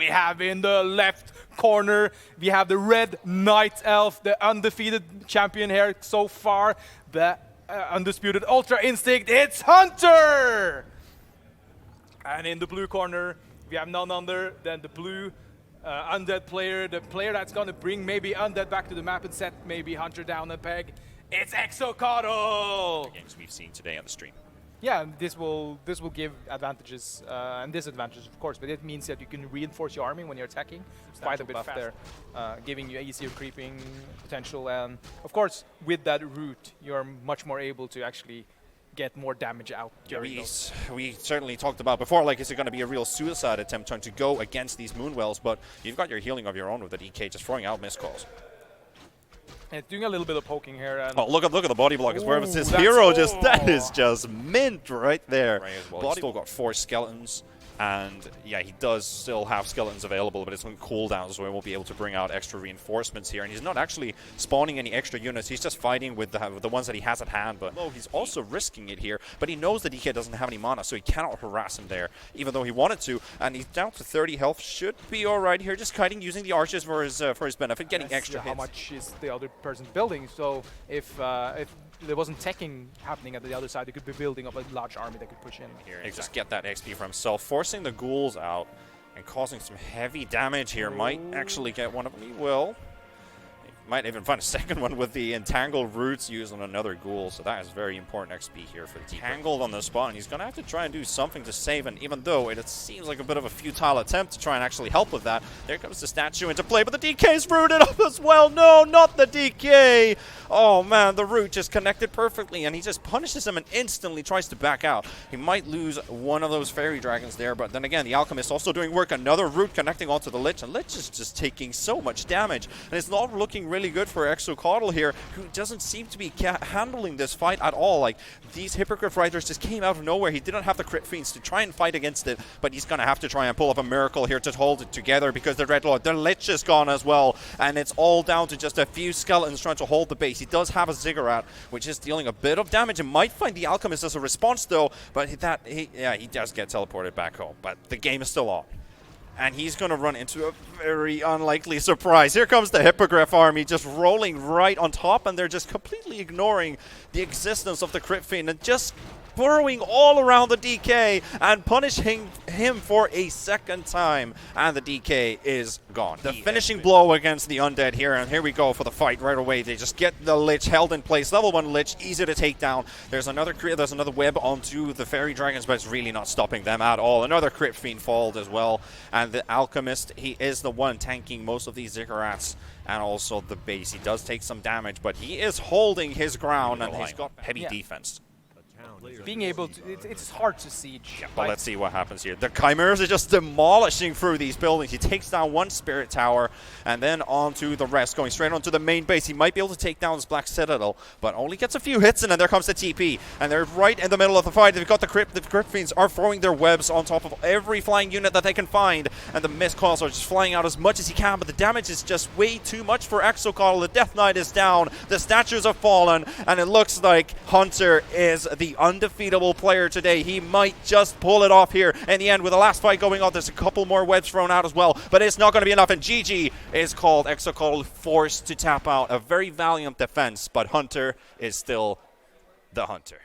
we have in the left corner, we have the red Night Elf, the undefeated champion here so far, the undisputed Ultra Instinct, it's Hunter! And in the blue corner, we have none other than the blue undead player, the player that's going to bring maybe undead back to the map and set maybe Hunter down a peg. It's XOcoatl! Games we've seen today on the stream. Yeah, this will give advantages and disadvantages, of course, but it means that you can reinforce your army when you're attacking. Quite a bit faster, giving you easier creeping potential, and of course, with that route, you're much more able to actually get more damage out. We certainly talked about before, like, is it going to be a real suicide attempt trying to go against these Moonwells, but you've got your healing of your own with the DK, just throwing out missed calls. And it's doing a little bit of poking here. And oh, look at the body block. Where was his hero? That is just mint right there. Well, he's still got 4 skeletons. And yeah, he does still have skeletons available, but it's on cooldown, so he won't be able to bring out extra reinforcements here. And he's not actually spawning any extra units. He's just fighting with the ones that he has at hand. But he's also risking it here. But he knows that DK doesn't have any mana, so he cannot harass him there, even though he wanted to. And he's down to 30 health. Should be all right here. Just kiting, using the archers for his benefit, getting extra hits. How much is the other person building? So if there wasn't teching happening at the other side, they could be building up a large army that could push in. Here and just get that XP for himself, forcing the ghouls out and causing some heavy damage here. Might actually get one of them. He will. He might even find a second one with the entangled roots used on another ghoul, so that is very important XP here for the team. Tangled on the spot, and he's going to have to try and do something to save, and even though it seems like a bit of a futile attempt to try and actually help with that, there comes the statue into play, but the DK's rooted up as well. No, not the DK! Oh man, the root just connected perfectly, and he just punishes him and instantly tries to back out. He might lose one of those fairy dragons there, but then again, the alchemist also doing work. Another root connecting onto the lich, and lich is just taking so much damage, and it's not looking really good for XOcoatl here, who doesn't seem to be handling this fight at all. Like, these Hippogriff Riders just came out of nowhere. He didn't have the crit fiends to try and fight against it, but he's going to have to try and pull up a miracle here to hold it together, because the Red Lord, the lich is gone as well, and it's all down to just a few skeletons trying to hold the base. He does have a ziggurat, which is dealing a bit of damage, and might find the alchemist as a response though, but he does get teleported back home, but the game is still on. And he's going to run into a very unlikely surprise. Here comes the Hippogriff army just rolling right on top, and they're just completely ignoring the existence of the crit fiend and just burrowing all around the DK and punishing him for a second time. And the DK is gone. The finishing blow against the undead here, and here we go for the fight right away. They just get the lich held in place. Level 1 lich, easy to take down. There's another web onto the fairy dragons, but it's really not stopping them at all. Another crit fiend followed as well, and the alchemist, he is the one tanking most of these ziggurats and also the base. He does take some damage, but he is holding his ground, and he's got heavy defense. Being able to, it's hard to siege. Yeah, but let's see what happens here. The Chimeras are just demolishing through these buildings. He takes down one Spirit Tower, and then onto the rest, going straight onto the main base. He might be able to take down this Black Citadel, but only gets a few hits, and then there comes the TP. And they're right in the middle of the fight. They've got the Crypt Fiends are throwing their webs on top of every flying unit that they can find, and the mist calls are just flying out as much as he can, but the damage is just way too much for XOcoatl. The Death Knight is down, the statues have fallen, and it looks like Hunter is the undefeatable player today. He might just pull it off here in the end with the last fight going on. There's a couple more webs thrown out as well, but it's not going to be enough, and GG is called. XOcoatl forced to tap out. A very valiant defense, but Hunter is still the Hunter.